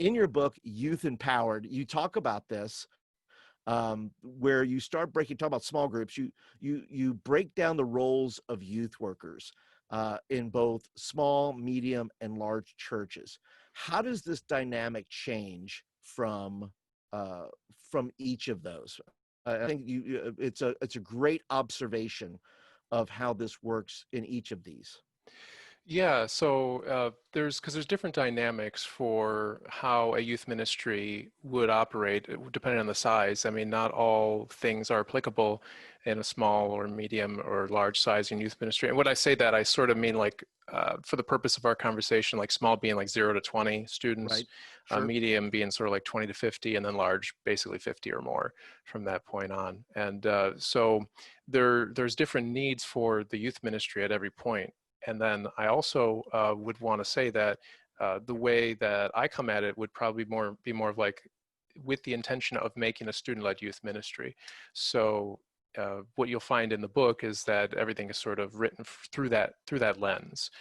in your book, Youth Empowered, you talk about this, where you start talk about small groups. You break down the roles of youth workers in both small, medium, and large churches. How does this dynamic change from each of those? I think it's a great observation of how this works in each of these. Yeah, so there's different dynamics for how a youth ministry would operate depending on the size. I mean, not all things are applicable in a small or medium or large size in youth ministry. And when I say that, I sort of mean like for the purpose of our conversation, like small being like 0 to 20 students, Right. Sure. medium being sort of like 20 to 50, and then large basically 50 or more from that point on. And so there's different needs for the youth ministry at every point. And then I also would want to say that the way that I come at it would probably be more of like with the intention of making a student-led youth ministry. So what you'll find in the book is that everything is sort of written through that lens,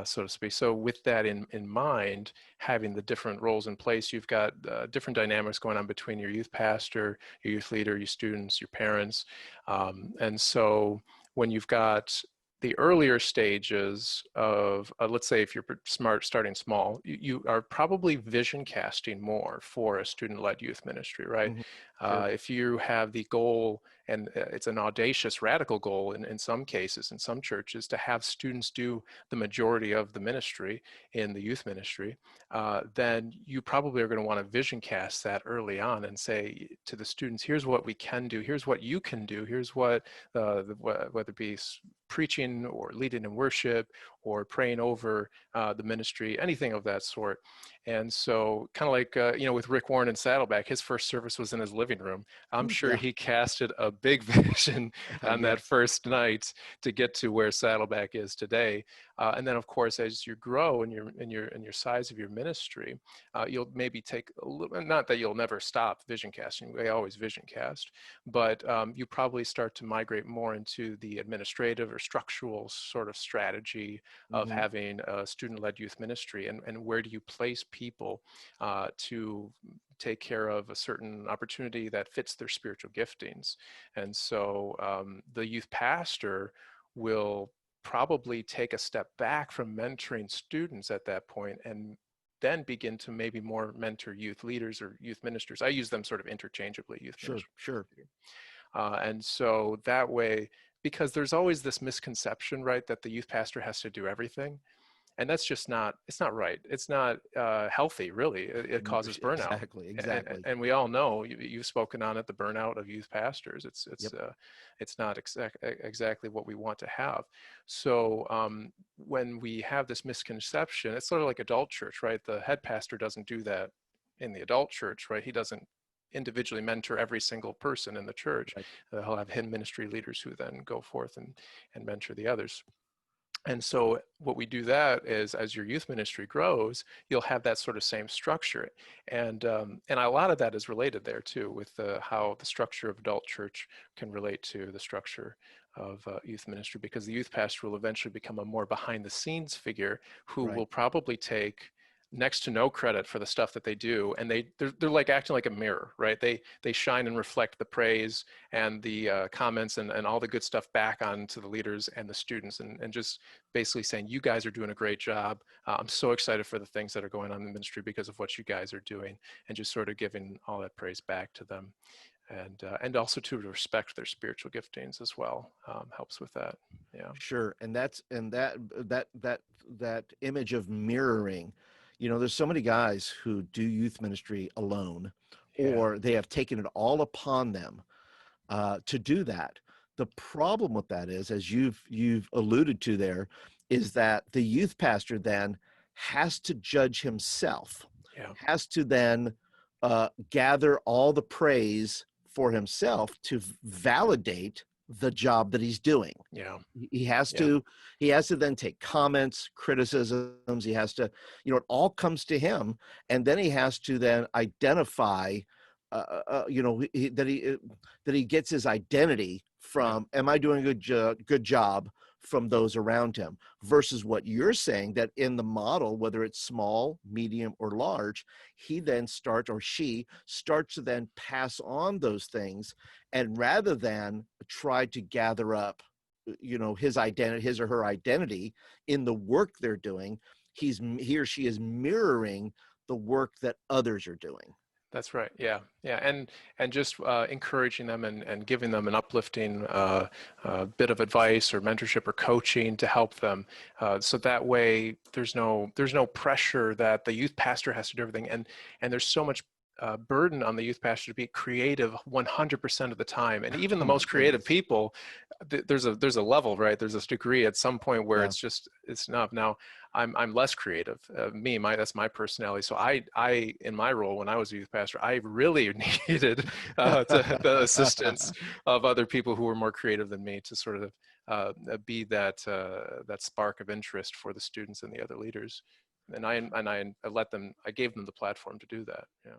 so to speak. So with that in mind, having the different roles in place, you've got different dynamics going on between your youth pastor, your youth leader, your students, your parents, and so when you've got the earlier stages of, let's say if you're starting small, you are probably vision casting more for a student-led youth ministry, right? Mm-hmm. Sure. If you have the goal, and it's an audacious, radical goal in some cases, in some churches, to have students do the majority of the ministry in the youth ministry, then you probably are going to want to vision cast that early on and say to the students, here's what we can do, here's what you can do, here's what, whether it be preaching or leading in worship or praying over the ministry, anything of that sort. And so kind of like, with Rick Warren and Saddleback, his first service was in his living room. I'm sure Yeah. he casted a big vision on Yeah. that first night to get to where Saddleback is today. And then of course, as you grow in your size of your ministry, you'll maybe take a little, not that you'll never stop vision casting, we always vision cast, but you probably start to migrate more into the administrative or structural sort of strategy of Mm-hmm. having a student-led youth ministry, and where do you place people to take care of a certain opportunity that fits their spiritual giftings. And so the youth pastor will probably take a step back from mentoring students at that point and then begin to maybe more mentor youth leaders or youth ministers. I use them sort of interchangeably, youth Sure. ministers. Sure. And so that way, because there's always this misconception, right, that the youth pastor has to do everything. And that's just not, it's not right. It's not healthy, really. It causes burnout. Exactly. And we all know, you've spoken on it, the burnout of youth pastors. Yep. It's not exactly what we want to have. So when we have this misconception, it's sort of like adult church, right? The head pastor doesn't do that in the adult church, right? He doesn't individually mentor every single person in the church. Right. He'll have hidden ministry leaders who then go forth and mentor the others. And so what we do that is, as your youth ministry grows, you'll have that sort of same structure. And a lot of that is related there too, with how the structure of adult church can relate to the structure of youth ministry, because the youth pastor will eventually become a more behind the scenes figure who Right. will probably take next to no credit for the stuff that they do, and they're like acting like a mirror, right? They shine and reflect the praise and the comments and all the good stuff back onto the leaders and the students, and just basically saying, you guys are doing a great job. I'm so excited for the things that are going on in the ministry because of what you guys are doing, and just sort of giving all that praise back to them. And also to respect their spiritual giftings as well helps with that. Yeah. Sure. And that image of mirroring, there's so many guys who do youth ministry alone, Yeah. or they have taken it all upon them to do that. The problem with that is, as you've alluded to there, is that the youth pastor then has to judge himself, Yeah. has to then gather all the praise for himself to validate the job that he's doing. Yeah. He has Yeah. to then take comments, criticisms. He has to, it all comes to him, and then he has to then identify, that he gets his identity from. Am I doing a good job from those around him, versus what you're saying, that in the model, whether it's small, medium, or large, he then starts, or she starts to then pass on those things, and rather than try to gather up, his identity, his or her identity in the work they're doing, he or she is mirroring the work that others are doing. That's right. Yeah, yeah, and just encouraging them and giving them an uplifting bit of advice or mentorship or coaching to help them. So that way, there's no pressure that the youth pastor has to do everything, and there's so much burden on the youth pastor to be creative 100% of the time. And even the Oh my most creative goodness. people, there's a level, right? There's this degree at some point where Yeah. it's enough. Now, I'm less creative. That's my personality. So I in my role when I was a youth pastor, I really needed the assistance of other people who were more creative than me to sort of be that spark of interest for the students and the other leaders. And I gave them the platform to do that. Yeah.